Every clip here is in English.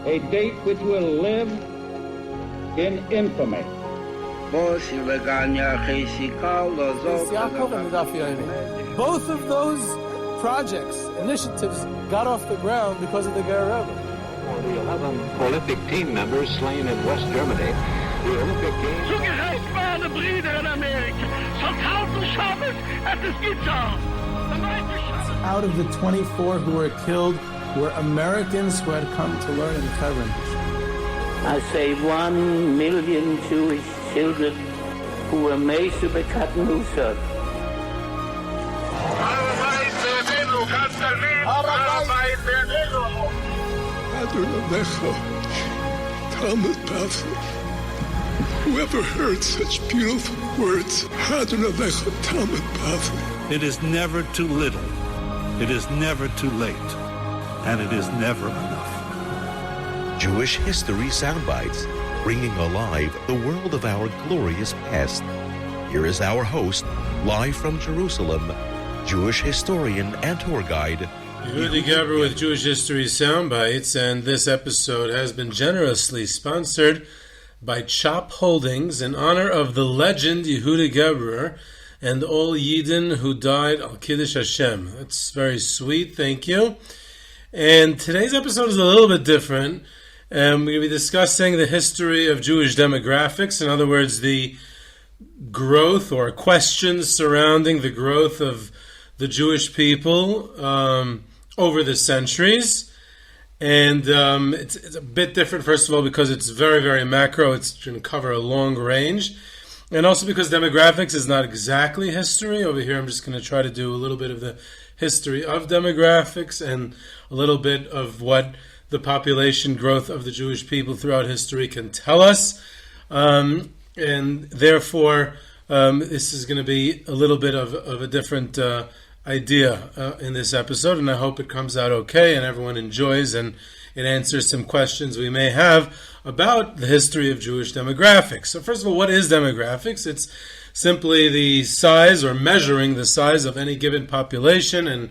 A date which will live in infamy. Both of those projects, initiatives, got off the ground because of the Guerrero. For the 11 Olympic team members slain in West Germany, the Olympic Games... Zugerecht waren Brüder in Amerika. So tausend Schabbos at the Skizzar. Out of the 24 who were killed were Americans who had come to learn in Hebron. I say 1 million Jewish children who were made to be cut loose. Whoever heard such beautiful words? It is never too little. It is never too late. And it is never enough. Jewish History Soundbites, bringing alive the world of our glorious past. Here is our host, live from Jerusalem, Jewish historian and tour guide, Yehudi Geber with Jewish History Soundbites, and this episode has been generously sponsored by Chop Holdings in honor of the legend Yehudi Geber and all Yidden who died al Kiddush Hashem. That's very sweet, thank you. And today's episode is a little bit different. We're going to be discussing the history of Jewish demographics, in other words, the growth or questions surrounding the growth of the Jewish people over the centuries. And it's a bit different, first of all, because it's very, very macro. It's going to cover a long range. And also because demographics is not exactly history. Over here, I'm just going to try to do a little bit of the history of demographics and a little bit of what the population growth of the Jewish people throughout history can tell us. And therefore, this is going to be a little bit of a different idea in this episode, and I hope it comes out okay and everyone enjoys and it answers some questions we may have about the history of Jewish demographics. So first of all, what is demographics? It's simply the size or measuring the size of any given population and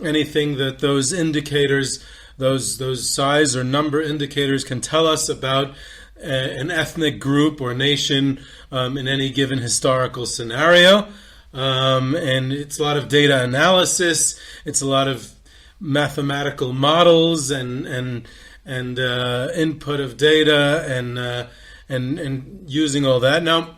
anything that those indicators, those size or number indicators can tell us about an ethnic group or nation in any given historical scenario. And it's a lot of data analysis. It's a lot of mathematical models and input of data and using all that. Now,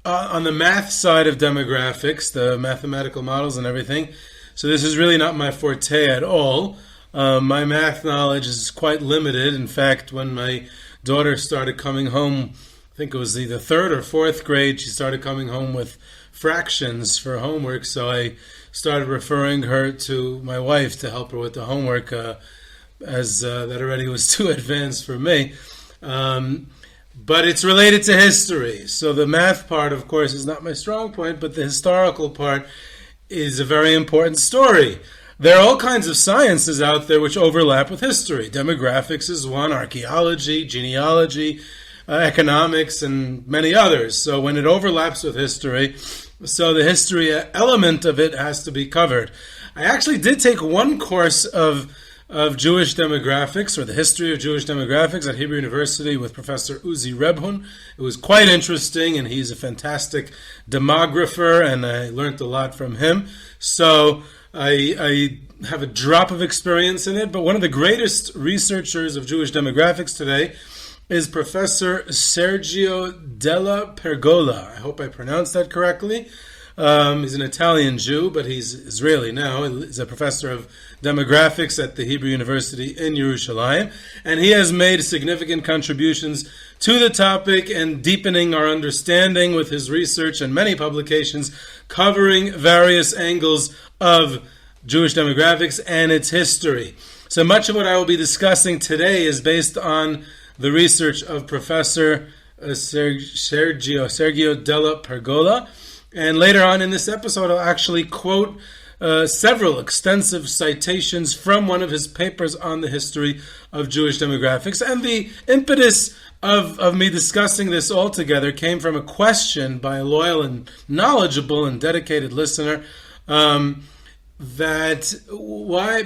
on the math side of demographics, the mathematical models and everything, so this is really not my forte at all. My math knowledge is quite limited. In fact, when my daughter started coming home, I think it was either third or fourth grade, she started coming home with fractions for homework, so I started referring her to my wife to help her with the homework, as that already was too advanced for me. But it's related to history. So the math part, of course, is not my strong point, but the historical part is a very important story. There are all kinds of sciences out there which overlap with history. Demographics is one, archaeology, genealogy, economics, and many others. So when it overlaps with history, so the history element of it has to be covered. I actually did take one course of Jewish demographics, or the history of Jewish demographics, at Hebrew University with Professor Uzi Rebhun. It was quite interesting, and he's a fantastic demographer, and I learned a lot from him. So I have a drop of experience in it, but one of the greatest researchers of Jewish demographics today is Professor Sergio Della Pergola. I hope I pronounced that correctly. He's an Italian Jew, but he's Israeli now. He's a professor of demographics at the Hebrew University in Yerushalayim, and he has made significant contributions to the topic and deepening our understanding with his research and many publications covering various angles of Jewish demographics and its history. So much of what I will be discussing today is based on the research of Professor Sergio Della Pergola. And later on in this episode, I'll actually quote several extensive citations from one of his papers on the history of Jewish demographics. And the impetus of me discussing this all together came from a question by a loyal and knowledgeable and dedicated listener why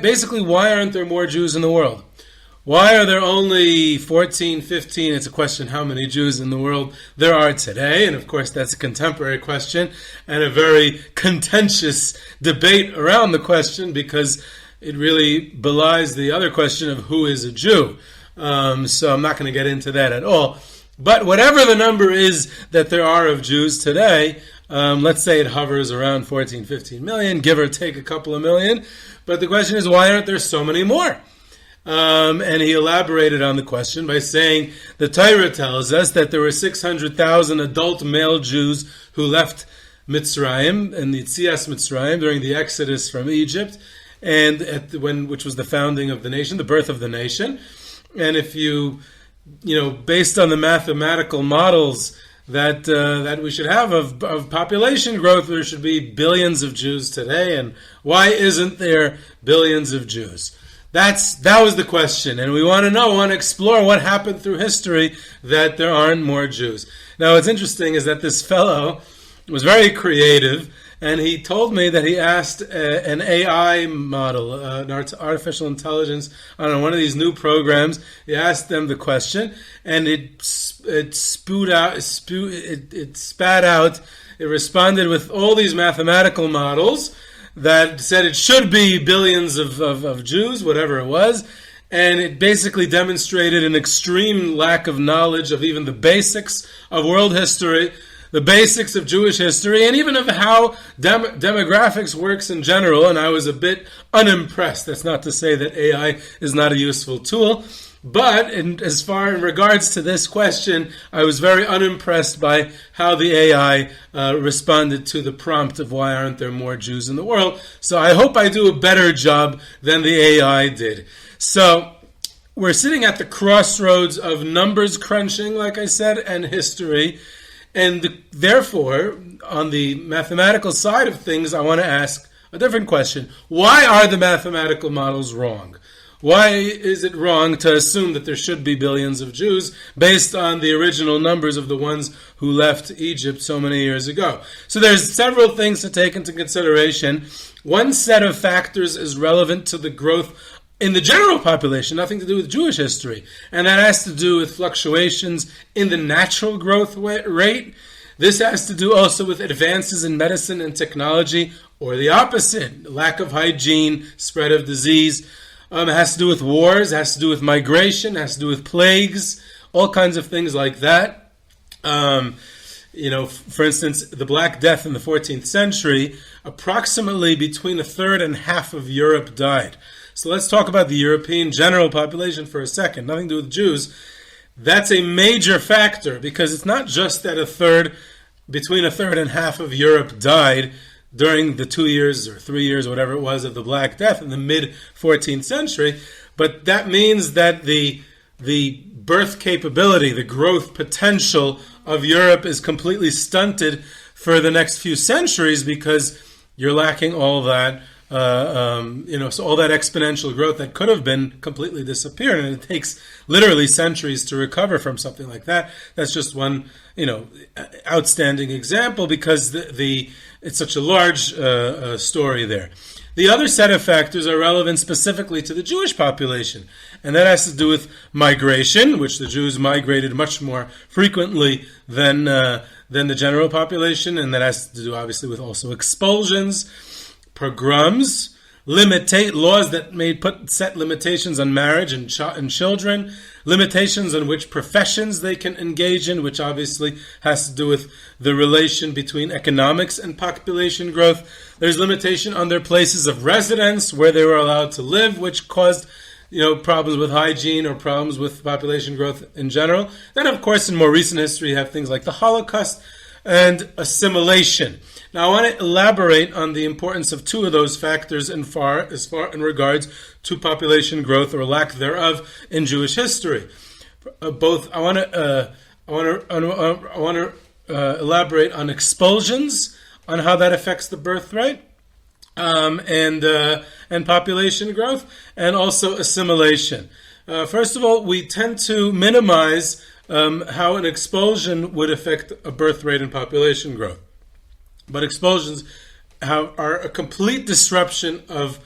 aren't there more Jews in the world? Why are there only 14, 15? It's a question how many Jews in the world there are today. And of course, that's a contemporary question and a very contentious debate around the question because it really belies the other question of who is a Jew. So I'm not going to get into that at all. But whatever the number is that there are of Jews today, let's say it hovers around 14, 15 million, give or take a couple of million. But the question is, why aren't there so many more? And he elaborated on the question by saying the Torah tells us that there were 600,000 adult male Jews who left Mitzrayim and the Yetzias Mitzrayim during the Exodus from Egypt, and which was the founding of the nation, the birth of the nation. And if you based on the mathematical models that we should have of population growth, there should be billions of Jews today. And why isn't there billions of Jews? That was the question, and we want to explore what happened through history that there aren't more Jews. Now, what's interesting is that this fellow was very creative, and he told me that he asked an AI model, an artificial intelligence, I don't know, one of these new programs. He asked them the question, and it responded with all these mathematical models that said it should be billions of Jews, whatever it was, and it basically demonstrated an extreme lack of knowledge of even the basics of world history, the basics of Jewish history, and even of how demographics works in general, and I was a bit unimpressed. That's not to say that AI is not a useful tool, but in regards to this question, I was very unimpressed by how the AI responded to the prompt of why aren't there more Jews in the world. So I hope I do a better job than the AI did. So we're sitting at the crossroads of numbers crunching, like I said, and history. And therefore, on the mathematical side of things, I want to ask a different question. Why are the mathematical models wrong? Why is it wrong to assume that there should be billions of Jews based on the original numbers of the ones who left Egypt so many years ago? So there's several things to take into consideration. One set of factors is relevant to the growth in the general population, nothing to do with Jewish history. And that has to do with fluctuations in the natural growth rate. This has to do also with advances in medicine and technology, or the opposite, lack of hygiene, spread of disease. It has to do with wars, it has to do with migration, it has to do with plagues, all kinds of things like that. For instance, the Black Death in the 14th century, approximately between a third and half of Europe died. So let's talk about the European general population for a second, nothing to do with Jews. That's a major factor because it's not just that between a third and half of Europe died during the 2 years or 3 years, whatever it was, of the Black Death in the mid-14th century. But that means that the birth capability, the growth potential of Europe is completely stunted for the next few centuries because you're lacking all that, so all that exponential growth that could have been completely disappeared. And it takes literally centuries to recover from something like that. That's just one, outstanding example because it's such a large story there. The other set of factors are relevant specifically to the Jewish population, and that has to do with migration, which the Jews migrated much more frequently than the general population, and that has to do obviously with also expulsions, pogroms, laws that set limitations on marriage and children, limitations on which professions they can engage in, which obviously has to do with the relation between economics and population growth. There's limitation on their places of residence, where they were allowed to live, which caused problems with hygiene or problems with population growth in general. Then, of course, in more recent history, you have things like the Holocaust and assimilation. Now, I want to elaborate on the importance of two of those factors in regards to population growth or lack thereof in Jewish history. I want to elaborate on expulsions, on how that affects the birth rate, and population growth, and also assimilation. First of all, we tend to minimize how an expulsion would affect a birth rate and population growth. But expulsions are a complete disruption of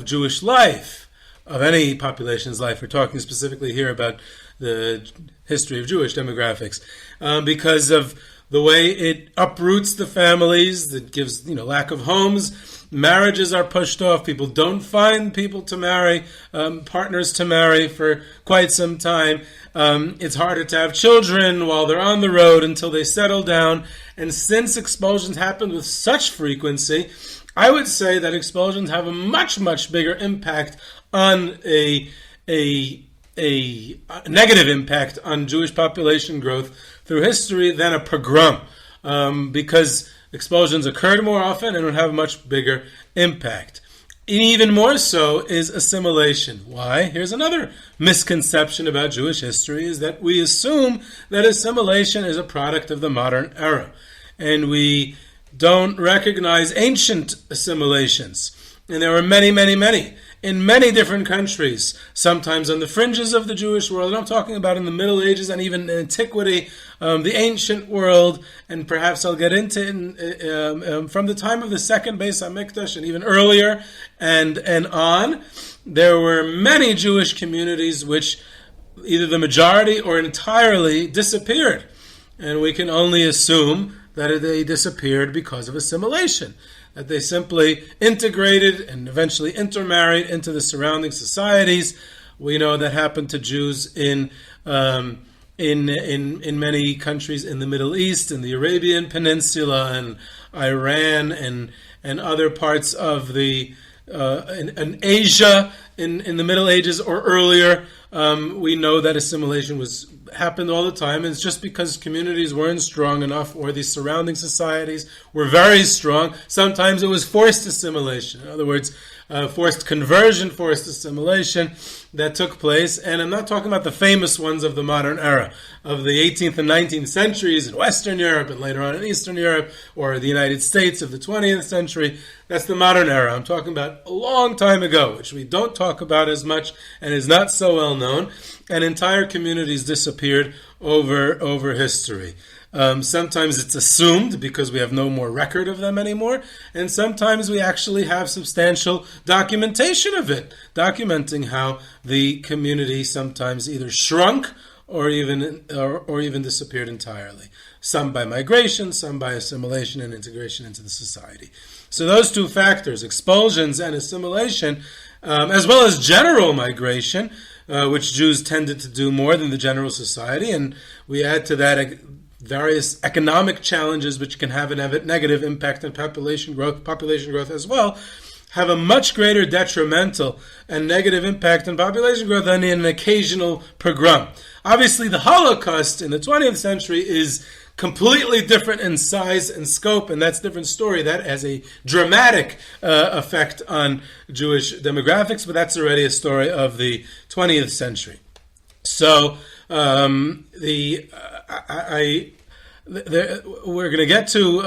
Jewish life, of any population's life. We're talking specifically here about the history of Jewish demographics, because of the way it uproots the families, that gives lack of homes. Marriages are pushed off. People don't find people to marry, partners to marry for quite some time. It's harder to have children while they're on the road until they settle down. And since expulsions happen with such frequency, I would say that expulsions have a much, much bigger impact on a negative impact on Jewish population growth through history than a pogrom, because expulsions occurred more often and would have a much bigger impact. Even more so is assimilation. Why? Here's another misconception about Jewish history, is that we assume that assimilation is a product of the modern era, and we don't recognize ancient assimilations. And there were many, many, many in many different countries, sometimes on the fringes of the Jewish world. And I'm talking about in the Middle Ages and even in antiquity, the ancient world, and perhaps I'll get into from the time of the second Beis HaMikdash and even earlier and on. There were many Jewish communities which either the majority or entirely disappeared. And we can only assume that they disappeared because of assimilation, that they simply integrated and eventually intermarried into the surrounding societies. We know that happened to Jews in many countries in the Middle East, in the Arabian Peninsula, and Iran, and other parts of the in Asia in the Middle Ages or earlier. We know that assimilation happened all the time, and it's just because communities weren't strong enough, or the surrounding societies were very strong. Sometimes it was forced assimilation. In other words, forced conversion, forced assimilation that took place. And I'm not talking about the famous ones of the modern era, of the 18th and 19th centuries in Western Europe and later on in Eastern Europe, or the United States of the 20th century. That's the modern era. I'm talking about a long time ago, which we don't talk about as much and is not so well known. And entire communities disappeared over history. Sometimes it's assumed because we have no more record of them anymore, and sometimes we actually have substantial documentation of it, documenting how the community sometimes either shrunk or even disappeared entirely. Some by migration, some by assimilation and integration into the society. So those two factors, expulsions and assimilation, as well as general migration, which Jews tended to do more than the general society, and we add to that various economic challenges which can have a negative impact on population growth as well, have a much greater detrimental and negative impact on population growth than an occasional pogrom. Obviously, the Holocaust in the 20th century is completely different in size and scope, and that's a different story. That has a dramatic effect on Jewish demographics, but that's already a story of the 20th century. So we're going to get to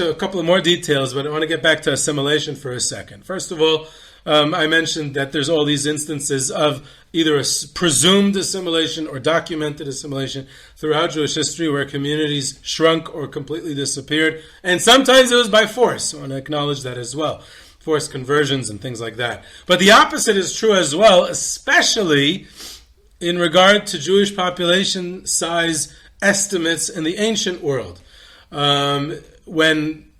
a couple of more details, but I want to get back to assimilation for a second. First of all, I mentioned that there's all these instances of either a presumed assimilation or documented assimilation throughout Jewish history where communities shrunk or completely disappeared, and sometimes it was by force. I want to acknowledge that as well. Forced conversions and things like that. But the opposite is true as well, especially in regard to Jewish population size estimates in the ancient world. When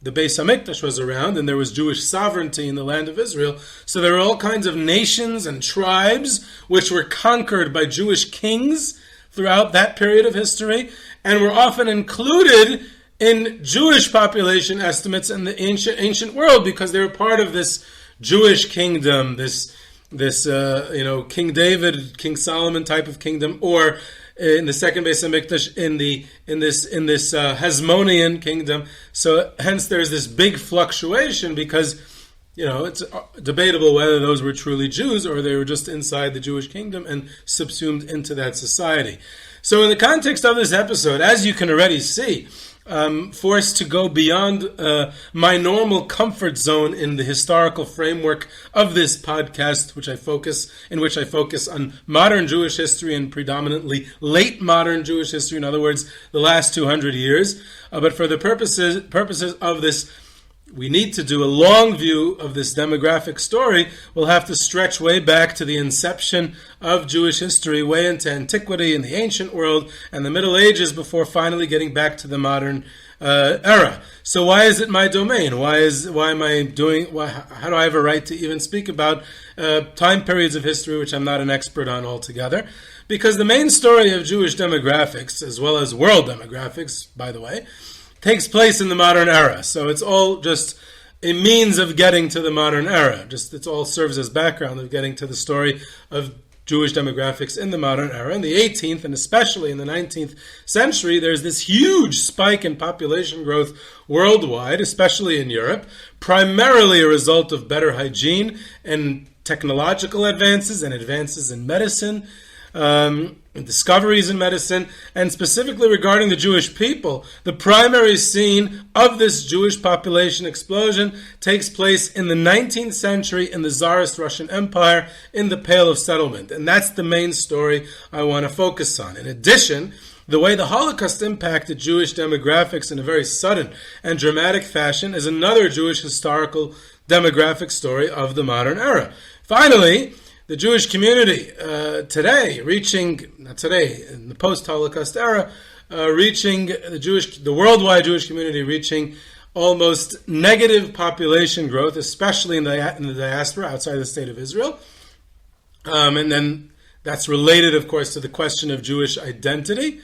the Beis HaMikdash was around and there was Jewish sovereignty in the land of Israel, so there were all kinds of nations and tribes which were conquered by Jewish kings throughout that period of history, and were often included in Jewish population estimates in the ancient world because they were part of this Jewish kingdom, this King David, King Solomon type of kingdom, or in the second Beis HaMikdash in this Hasmonean kingdom. So hence there's this big fluctuation because it's debatable whether those were truly Jews or they were just inside the Jewish kingdom and subsumed into that society. So in the context of this episode, as you can already see, forced to go beyond my normal comfort zone in the historical framework of this podcast, in which I focus on modern Jewish history and predominantly late modern Jewish history, in other words, the last 200 years. But for the purposes of this, we need to do a long view of this demographic story. We'll have to stretch way back to the inception of Jewish history, way into antiquity in the ancient world and the Middle Ages, before finally getting back to the modern era. So why is it my domain? How do I have a right to even speak about time periods of history which I'm not an expert on altogether? Because the main story of Jewish demographics, as well as world demographics, by the way, takes place in the modern era. So it's all just a means of getting to the modern era. It all serves as background of getting to the story of Jewish demographics in the modern era. In the 18th and especially in the 19th century, there's this huge spike in population growth worldwide, especially in Europe, primarily a result of better hygiene and technological advances and advances in medicine, discoveries in medicine, and specifically regarding the Jewish people. The primary scene of this Jewish population explosion takes place in the 19th century in the Tsarist Russian Empire in the Pale of Settlement. And that's the main story I want to focus on. In addition, the way the Holocaust impacted Jewish demographics in a very sudden and dramatic fashion is another Jewish historical demographic story of the modern era. Finally, the Jewish community today, in the post-Holocaust era, the worldwide Jewish community reaching almost negative population growth, especially in the diaspora outside the state of Israel. And then that's related, of course, to the question of Jewish identity,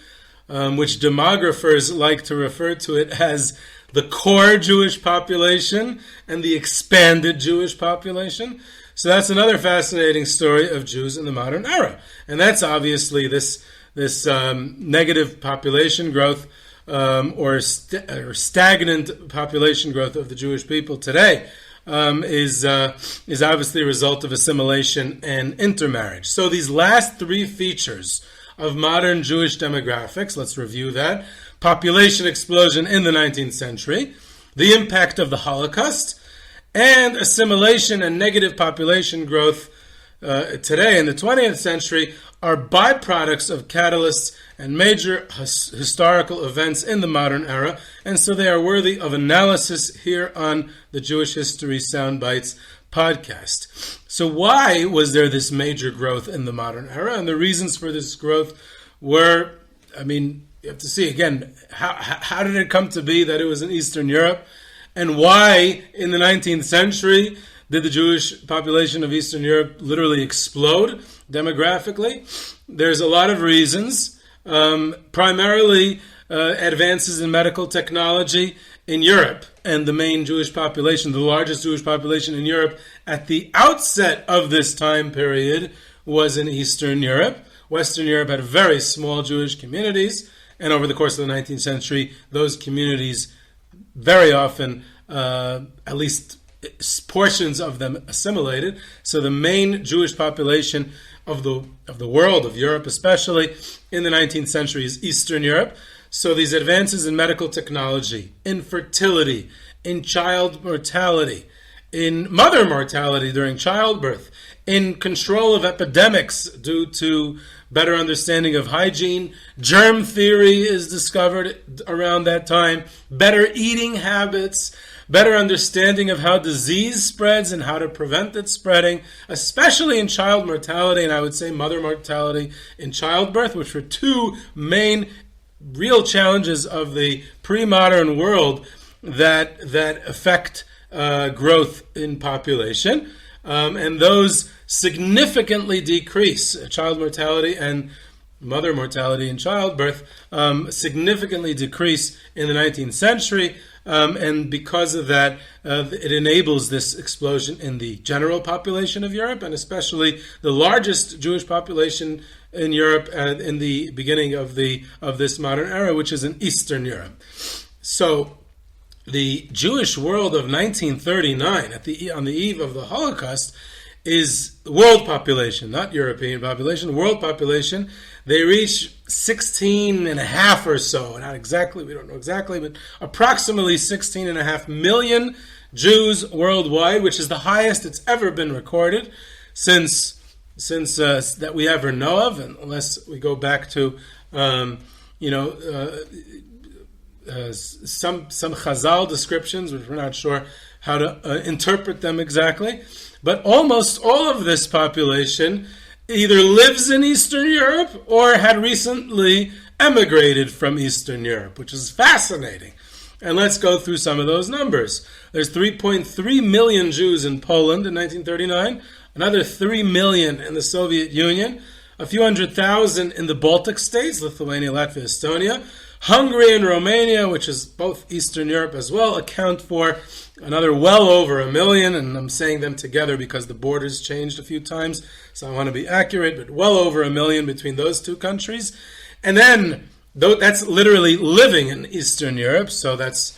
which demographers like to refer to it as the core Jewish population and the expanded Jewish population. So that's another fascinating story of Jews in the modern era. And that's obviously this negative population growth or stagnant population growth of the Jewish people today is obviously a result of assimilation and intermarriage. So these last three features of modern Jewish demographics, let's review that. Population explosion in the 19th century, the impact of the Holocaust, and assimilation and negative population growth today in the 20th century are byproducts of catalysts and major historical events in the modern era, and so they are worthy of analysis here on the Jewish History Soundbites podcast. So why was there this major growth in the modern era? And the reasons for this growth were, you have to see again, how did it come to be that it was in Eastern Europe? And why, in the 19th century, did the Jewish population of Eastern Europe literally explode demographically? There's a lot of reasons. Primarily, advances in medical technology in Europe. And the main Jewish population, the largest Jewish population in Europe at the outset of this time period was in Eastern Europe. Western Europe had very small Jewish communities. And over the course of the 19th century, those communities very often, at least portions of them, assimilated. So the main Jewish population of the world, of Europe especially, in the 19th century is Eastern Europe. So these advances in medical technology, in fertility, in child mortality, in mother mortality during childbirth, in control of epidemics due to better understanding of hygiene. Germ theory is discovered around that time. Better eating habits, better understanding of how disease spreads and how to prevent it spreading, especially in child mortality, and I would say mother mortality in childbirth, which were two main real challenges of the pre-modern world that affect growth in population. And those significantly decrease. Child mortality and mother mortality in childbirth significantly decrease in the 19th century. And because of that, it enables this explosion in the general population of Europe, and especially the largest Jewish population in Europe in the beginning of this modern era, which is in Eastern Europe. So the Jewish world of 1939, on the eve of the Holocaust, is world population, not European population, world population they reach 16 and a half or so, not exactly, we don't know exactly, but approximately 16 and a half million Jews worldwide, which is the highest it's ever been recorded since that we ever know of, unless we go back to some Chazal descriptions, which we're not sure how to interpret them exactly. But almost all of this population either lives in Eastern Europe or had recently emigrated from Eastern Europe, which is fascinating. And let's go through some of those numbers. There's 3.3 million Jews in Poland in 1939, another 3 million in the Soviet Union, a few 100,000 in the Baltic states, Lithuania, Latvia, Estonia. Hungary and Romania, which is both Eastern Europe as well, account for another well over 1 million, and I'm saying them together because the borders changed a few times, so I want to be accurate, but well over 1 million between those two countries. And then, that's literally living in Eastern Europe, so that's,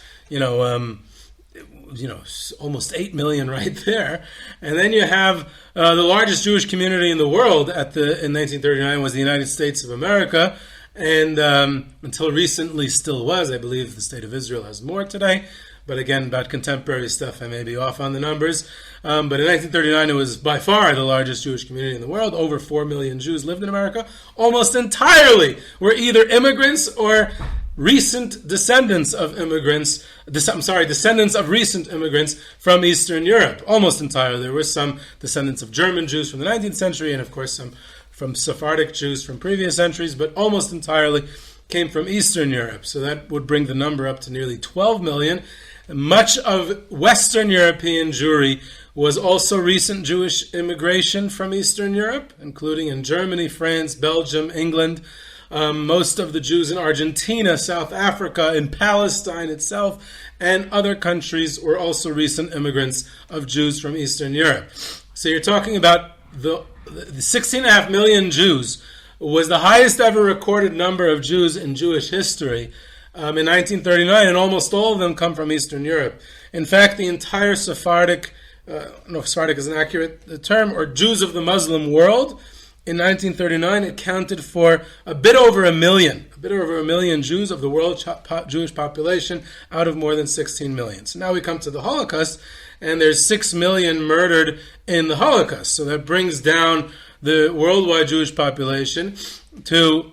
almost 8 million right there. And then you have the largest Jewish community in the world in 1939 was the United States of America, and until recently still was. I believe the state of Israel has more today, but again, about contemporary stuff, I may be off on the numbers. But in 1939, it was by far the largest Jewish community in the world. Over 4 million Jews lived in America. Almost entirely were either immigrants or recent descendants of immigrants. Descendants of recent immigrants from Eastern Europe. Almost entirely. There were some descendants of German Jews from the 19th century, and of course some from Sephardic Jews from previous centuries, but almost entirely came from Eastern Europe. So that would bring the number up to nearly 12 million. Much of Western European Jewry was also recent Jewish immigration from Eastern Europe, including in Germany, France, Belgium, England. Most of the Jews in Argentina, South Africa, in Palestine itself, and other countries were also recent immigrants of Jews from Eastern Europe. So you're talking about the 16.5 million Jews was the highest ever recorded number of Jews in Jewish history in 1939, and almost all of them come from Eastern Europe. In fact, the entire Sephardic, Sephardic is an accurate term, or Jews of the Muslim world, in 1939 it counted for a bit over 1 million Jews of the world Jewish population out of more than 16 million. So now we come to the Holocaust, and there's 6 million murdered in the Holocaust. So that brings down the worldwide Jewish population to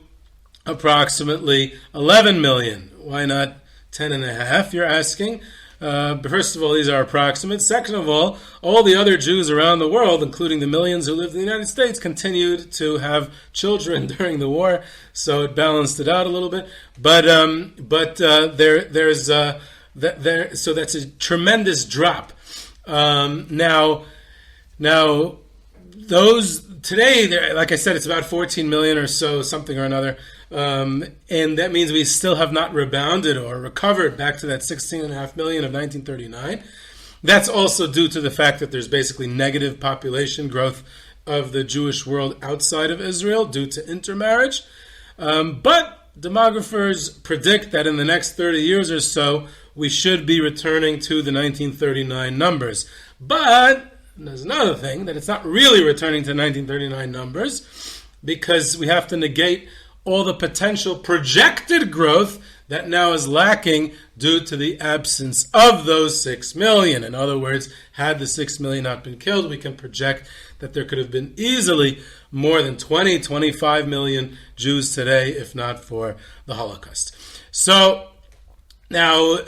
approximately 11 million. Why not 10.5, you're asking? First of all, these are approximate. Second of all the other Jews around the world, including the millions who lived in the United States, continued to have children during the war, so it balanced it out a little bit. So that's a tremendous drop. Now, those today, like I said, it's about 14 million or so, something or another. And that means we still have not rebounded or recovered back to that 16.5 million of 1939. That's also due to the fact that there's basically negative population growth of the Jewish world outside of Israel due to intermarriage. But demographers predict that in the next 30 years or so, we should be returning to the 1939 numbers. But there's another thing, that it's not really returning to 1939 numbers, because we have to negate all the potential projected growth that now is lacking due to the absence of those 6 million. In other words, had the 6 million not been killed, we can project that there could have been easily more than 25 million Jews today, if not for the Holocaust. So now,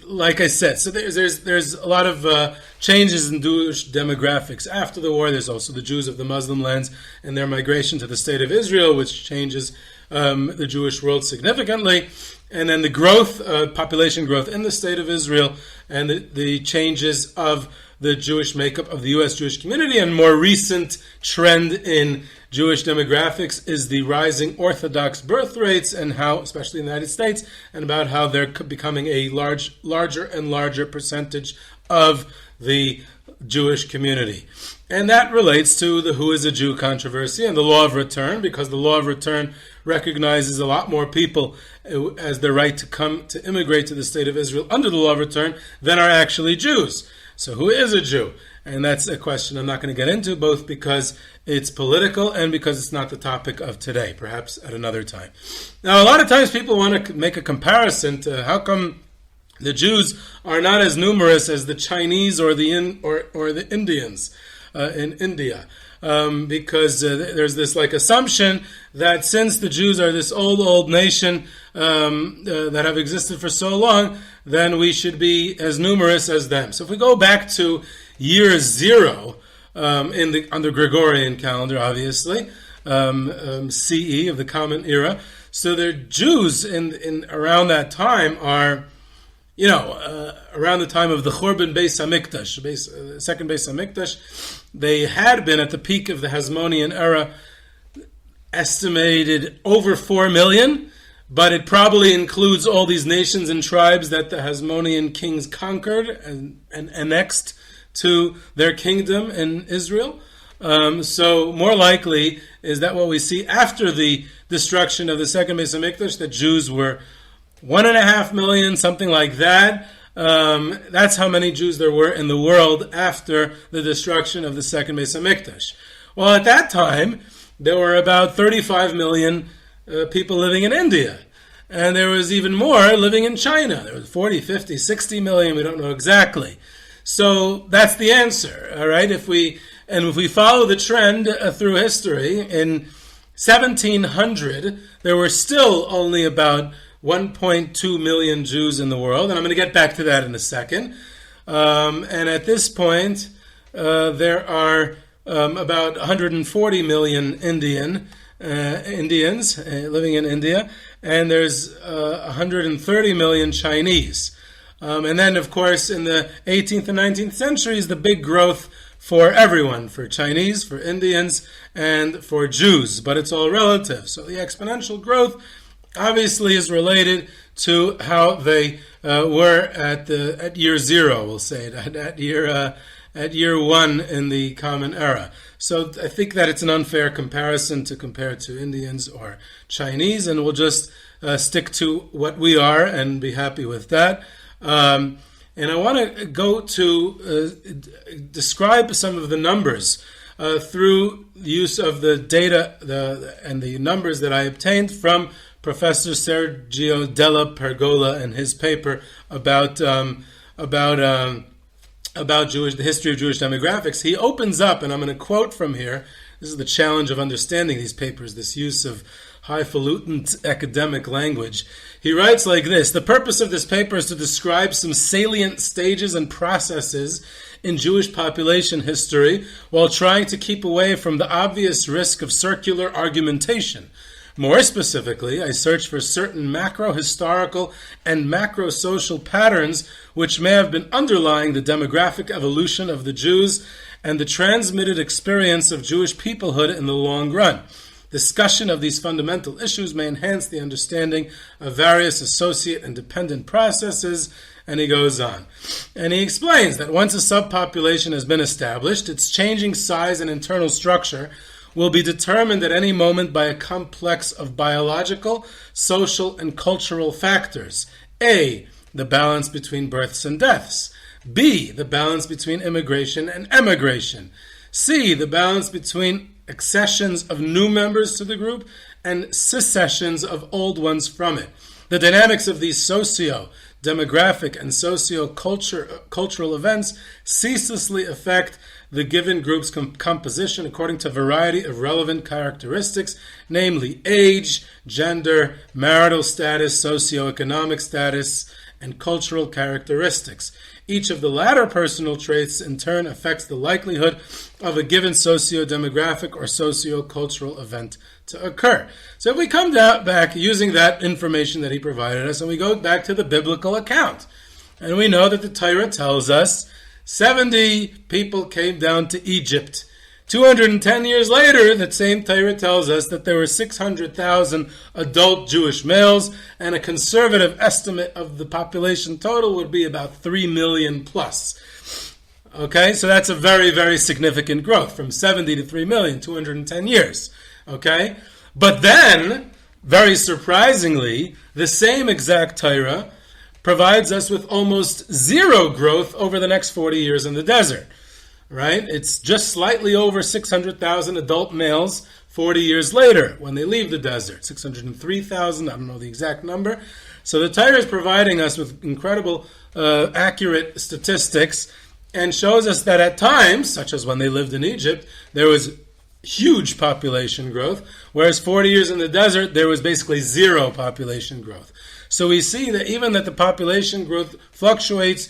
like I said, so there's a lot of changes in Jewish demographics after the war. There's also the Jews of the Muslim lands and their migration to the state of Israel, which changes the Jewish world significantly. And then the growth, population growth in the state of Israel, and the changes of the Jewish makeup of the U.S. Jewish community. And more recent trend in Jewish demographics is the rising Orthodox birth rates, and how, especially in the United States, and about how they're becoming a larger and larger percentage of the Jewish community. And that relates to the who is a Jew controversy and the law of return, because the law of return recognizes a lot more people as their right to immigrate to the state of Israel under the law of return than are actually Jews. So who is a Jew? And that's a question I'm not going to get into, both because it's political and because it's not the topic of today, perhaps at another time. Now, a lot of times people want to make a comparison to how come the Jews are not as numerous as the Chinese or the Indians in India. Because there's this assumption that since the Jews are this old nation that have existed for so long, then we should be as numerous as them. So if we go back to year 0 on the Gregorian calendar, obviously, CE of the Common Era, so the Jews in around that time are, around the time of the Churban Beis Hamikdash, second Beis Hamikdash, they had been at the peak of the Hasmonean era estimated over 4 million, but it probably includes all these nations and tribes that the Hasmonean kings conquered and annexed to their kingdom in Israel. So more likely is that what we see after the destruction of the second Beis Hamikdash, that Jews were 1.5 million, something like that. That's how many Jews there were in the world after the destruction of the second Beis Hamikdash. Well, at that time, there were about 35 million people living in India. And there was even more living in China. There was 40, 50, 60 million, we don't know exactly. So that's the answer, all right? If we follow the trend through history, in 1700, there were still only about 1.2 million Jews in the world, and I'm going to get back to that in a second. And at this point, there are about 140 million Indians living in India, and there's 130 million Chinese. And then, of course, in the 18th and 19th centuries, the big growth for everyone, for Chinese, for Indians, and for Jews. But it's all relative. So the exponential growth obviously is related to how they were at year 0, we'll say, at year 1 in the Common Era. So I think that it's an unfair comparison to compare to Indians or Chinese, and we'll just stick to what we are and be happy with that. And I want to go to describe some of the numbers through the use of the data and the numbers that I obtained from Professor Sergio Della Pergola and his paper about the history of Jewish demographics. He opens up, and I'm going to quote from here. This is the challenge of understanding these papers, this use of highfalutin academic language. He writes like this: the purpose of this paper is to describe some salient stages and processes in Jewish population history while trying to keep away from the obvious risk of circular argumentation. More specifically, I search for certain macro-historical and macro-social patterns which may have been underlying the demographic evolution of the Jews and the transmitted experience of Jewish peoplehood in the long run. Discussion of these fundamental issues may enhance the understanding of various associate and dependent processes, and he goes on. And he explains that once a subpopulation has been established, its changing size and internal structure will be determined at any moment by a complex of biological, social, and cultural factors. A, the balance between births and deaths. B, the balance between immigration and emigration. C, the balance between accessions of new members to the group and secessions of old ones from it. The dynamics of these socio-demographic and socio-cultural events ceaselessly affect the given group's composition according to a variety of relevant characteristics, namely age, gender, marital status, socioeconomic status, and cultural characteristics. Each of the latter personal traits in turn affects the likelihood of a given socio-demographic or socio-cultural event to occur. So if we come back using that information that he provided us, and we go back to the biblical account, and we know that the Torah tells us 70 people came down to Egypt. 210 years later, that same Torah tells us that there were 600,000 adult Jewish males, and a conservative estimate of the population total would be about 3 million plus. Okay, so that's a very, very significant growth, from 70 to 3 million, 210 years. Okay, but then, very surprisingly, the same exact Torah provides us with almost zero growth over the next 40 years in the desert. right? It's just slightly over 600,000 adult males 40 years later when they leave the desert. 603,000, I don't know the exact number. So the Torah is providing us with incredible, accurate statistics and shows us that at times, such as when they lived in Egypt, there was huge population growth, whereas 40 years in the desert, there was basically zero population growth. So we see that even that the population growth fluctuates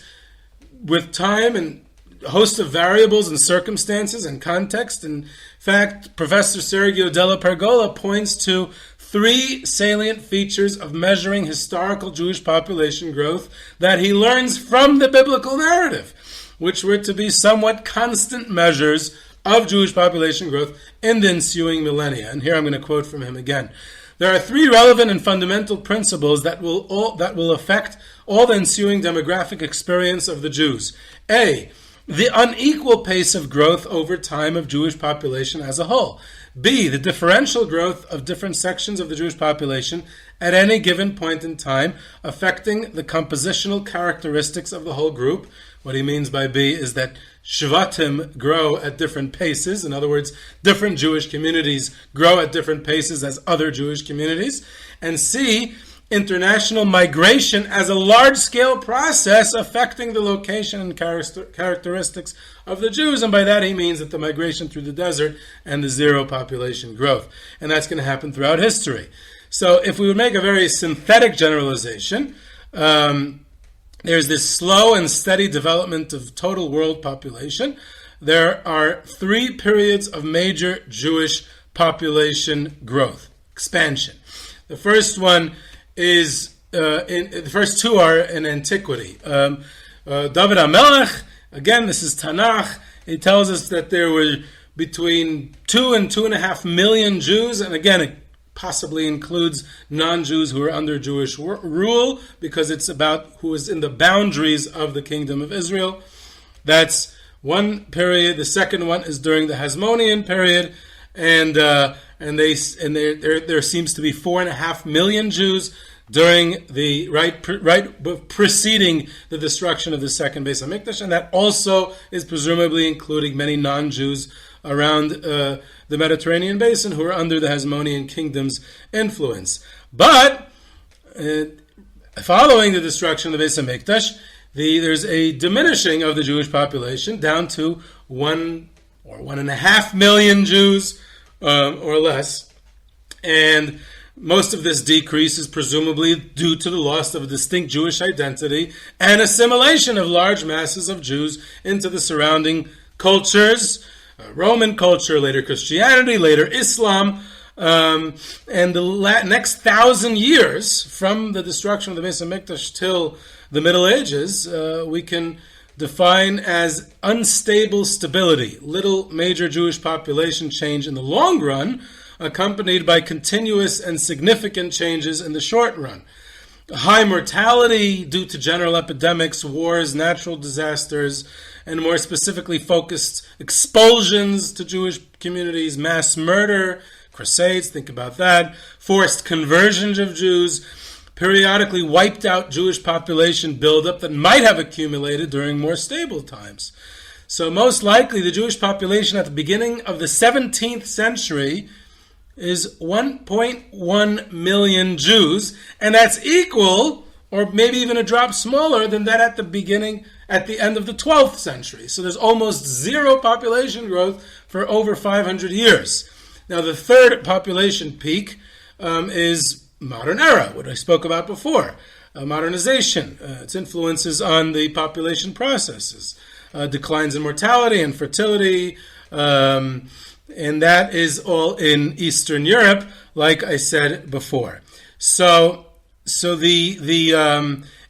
with time and a host of variables and circumstances and context. In fact, Professor Sergio Della Pergola points to 3 salient features of measuring historical Jewish population growth that he learns from the biblical narrative, which were to be somewhat constant measures of Jewish population growth in the ensuing millennia. And here I'm going to quote from him again. There are 3 relevant and fundamental principles that will affect all the ensuing demographic experience of the Jews. A, the unequal pace of growth over time of Jewish population as a whole. B, the differential growth of different sections of the Jewish population at any given point in time, affecting the compositional characteristics of the whole group. What he means by B is that Shvatim grow at different paces. In other words, different Jewish communities grow at different paces as other Jewish communities. And C, international migration as a large-scale process affecting the location and characteristics of the Jews. And by that he means that the migration through the desert and the zero population growth. And that's going to happen throughout history. So if we would make a very synthetic generalization, there's this slow and steady development of total world population. There are 3 periods of major Jewish population growth, expansion. The first one is, the first 2 are in antiquity. David HaMelech, again, this is Tanakh. It tells us that there were between 2 and 2.5 million Jews, and again, it possibly includes non-Jews who are under Jewish rule, because it's about who is in the boundaries of the kingdom of Israel. That's one period. The second one is during the Hasmonean period, and there seems to be 4.5 million Jews during the preceding the destruction of the second Beis Hamikdash, and that also is presumably including many non-Jews around the Mediterranean basin who are under the Hasmonean kingdom's influence. But following the destruction of the Beis Hamikdash, there's a diminishing of the Jewish population down to 1 or 1.5 million Jews or less. And most of this decrease is presumably due to the loss of a distinct Jewish identity and assimilation of large masses of Jews into the surrounding cultures, Roman culture, later Christianity, later Islam, and the next 1,000 years from the destruction of the Beis Hamikdash till the Middle Ages, we can define as unstable stability, little major Jewish population change in the long run, accompanied by continuous and significant changes in the short run. High mortality due to general epidemics, wars, natural disasters, and more specifically focused expulsions to Jewish communities, mass murder, crusades, think about that, forced conversions of Jews, periodically wiped out Jewish population buildup that might have accumulated during more stable times. So most likely the Jewish population at the beginning of the 17th century is 1.1 million Jews, and that's equal, or maybe even a drop smaller than that at the end of the 12th century. So there's almost zero population growth for over 500 years. Now the third population peak is modern era, what I spoke about before, modernization, its influences on the population processes, declines in mortality and fertility, and that is all in Eastern Europe, like I said before. So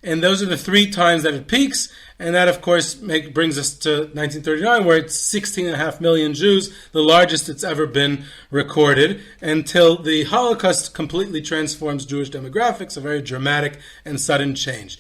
and those are the 3 times that it peaks, and that of course brings us to 1939, where it's 16.5 million Jews, the largest it's ever been recorded, until the Holocaust completely transforms Jewish demographics, a very dramatic and sudden change.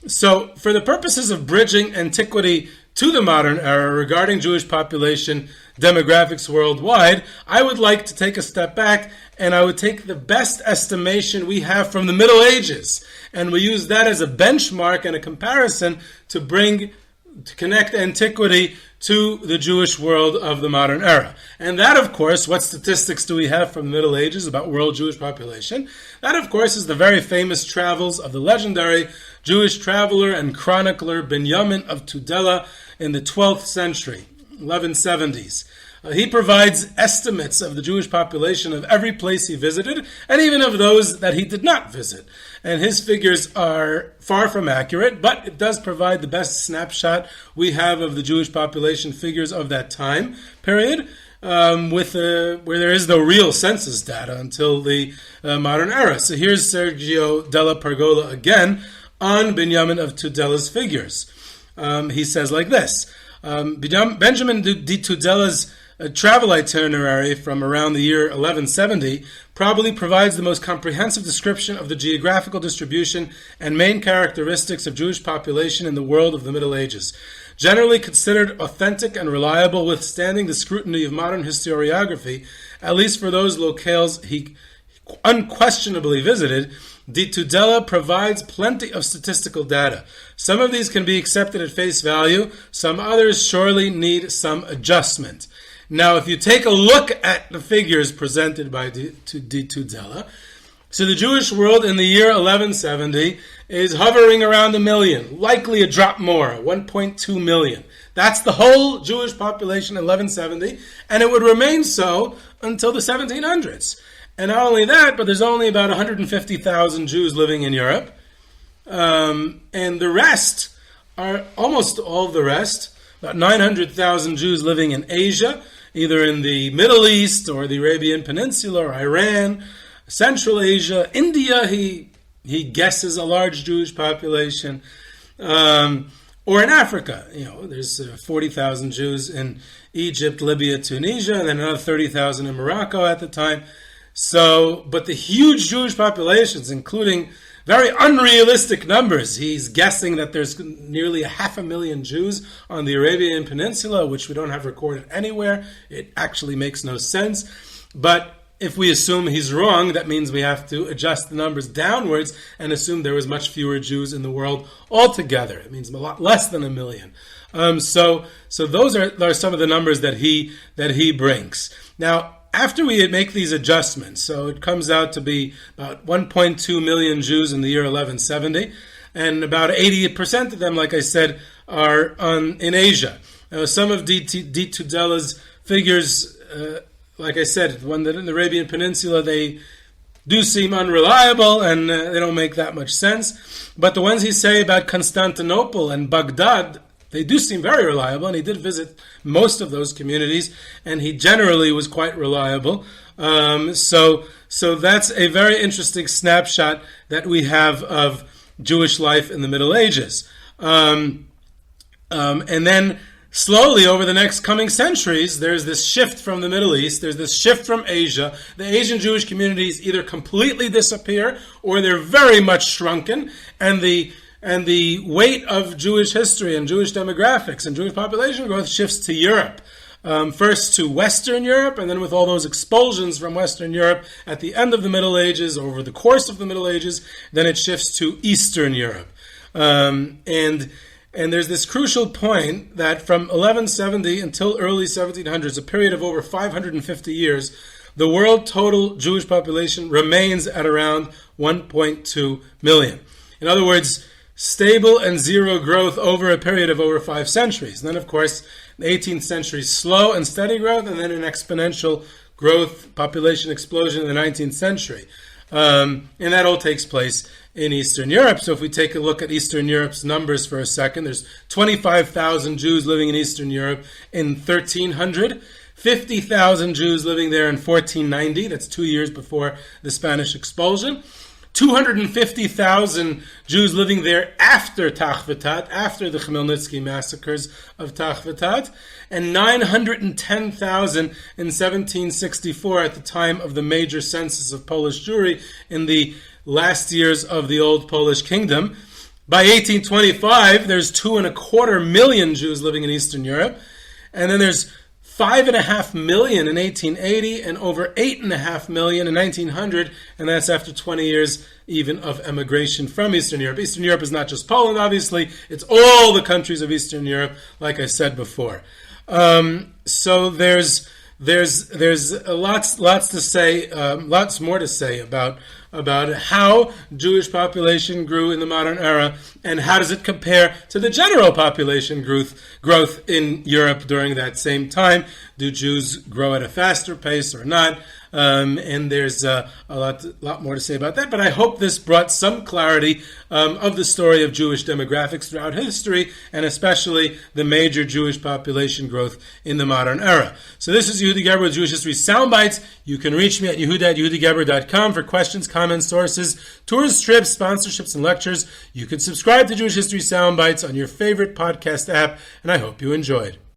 So for the purposes of bridging antiquity to the modern era regarding Jewish population demographics worldwide, I would like to take a step back, and I would take the best estimation we have from the Middle Ages, and we use that as a benchmark and a comparison to bring to connect antiquity to the Jewish world of the modern era. And that, of course, what statistics do we have from the Middle Ages about world Jewish population? That, of course, is the very famous travels of the legendary Jewish traveler and chronicler Binyamin of Tudela in the 12th century, 1170s. He provides estimates of the Jewish population of every place he visited, and even of those that he did not visit. And his figures are far from accurate, but it does provide the best snapshot we have of the Jewish population figures of that time period, where there is no real census data until the modern era. So here's Sergio Della Pergola again on Binyamin of Tudela's figures. He says like this, Benjamin di Tudela's travel itinerary from around the year 1170 probably provides the most comprehensive description of the geographical distribution and main characteristics of Jewish population in the world of the Middle Ages. Generally considered authentic and reliable, withstanding the scrutiny of modern historiography, at least for those locales he unquestionably visited, Di Tudela provides plenty of statistical data. Some of these can be accepted at face value, some others surely need some adjustment. Now, if you take a look at the figures presented by Di Tudela, so the Jewish world in the year 1170 is hovering around 1 million, likely a drop more, 1.2 million. That's the whole Jewish population in 1170, and it would remain so until the 1700s. And not only that, but there's only about 150,000 Jews living in Europe, and the rest are, almost all of the rest, about 900,000 Jews living in Asia, either in the Middle East or the Arabian Peninsula or Iran, Central Asia, India, he guesses a large Jewish population, or in Africa. There's 40,000 Jews in Egypt, Libya, Tunisia, and then another 30,000 in Morocco at the time. So, but the huge Jewish populations, including very unrealistic numbers. He's guessing that there's nearly 500,000 Jews on the Arabian Peninsula, which we don't have recorded anywhere. It actually makes no sense. But if we assume he's wrong, that means we have to adjust the numbers downwards and assume there was much fewer Jews in the world altogether. It means a lot less than 1 million. So those are some of the numbers that he brings. Now, after we make these adjustments, so it comes out to be about 1.2 million Jews in the year 1170, and about 80% of them, like I said, are in Asia. Some of Di Tudela's figures, like I said, the one that in the Arabian Peninsula, they do seem unreliable and they don't make that much sense. But the ones he say about Constantinople and Baghdad, they do seem very reliable, and he did visit most of those communities, and he generally was quite reliable. So that's a very interesting snapshot that we have of Jewish life in the Middle Ages. And then slowly over the next coming centuries, there's this shift from the Middle East, there's this shift from Asia. The Asian Jewish communities either completely disappear or they're very much shrunken, and the weight of Jewish history and Jewish demographics and Jewish population growth shifts to Europe. First to Western Europe, and then with all those expulsions from Western Europe at the end of the Middle Ages, over the course of the Middle Ages, then it shifts to Eastern Europe. And there's this crucial point that from 1170 until early 1700s, a period of over 550 years, the world total Jewish population remains at around 1.2 million. In other words, stable and zero growth over a period of over 5 centuries. And then, of course, the 18th century, slow and steady growth, and then an exponential growth, population explosion in the 19th century. And that all takes place in Eastern Europe. So if we take a look at Eastern Europe's numbers for a second, there's 25,000 Jews living in Eastern Europe in 1300, 50,000 Jews living there in 1490, that's 2 years before the Spanish expulsion, 250,000 Jews living there after Tachvatat, after the Khmelnytsky massacres of Tachvatat, and 910,000 in 1764 at the time of the major census of Polish Jewry in the last years of the old Polish kingdom. By 1825, there's 2.25 million Jews living in Eastern Europe, and then there's 5.5 million in 1880 and over 8.5 million in 1900, and that's after 20 years even of emigration from Eastern Europe. Eastern Europe is not just Poland, obviously, it's all the countries of Eastern Europe, like I said before. So there's lots to say, lots more to say about how Jewish population grew in the modern era, and how does it compare to the general population growth in Europe during that same time. Do Jews grow at a faster pace or not? And there's a lot more to say about that. But I hope this brought some clarity of the story of Jewish demographics throughout history, and especially the major Jewish population growth in the modern era. So this is Yehudi Geber with Jewish History Soundbites. You can reach me at yehuda@yehudigeber.com for questions, comments, sources, tours, trips, sponsorships, and lectures. You can subscribe to Jewish History Soundbites on your favorite podcast app, and I hope you enjoyed.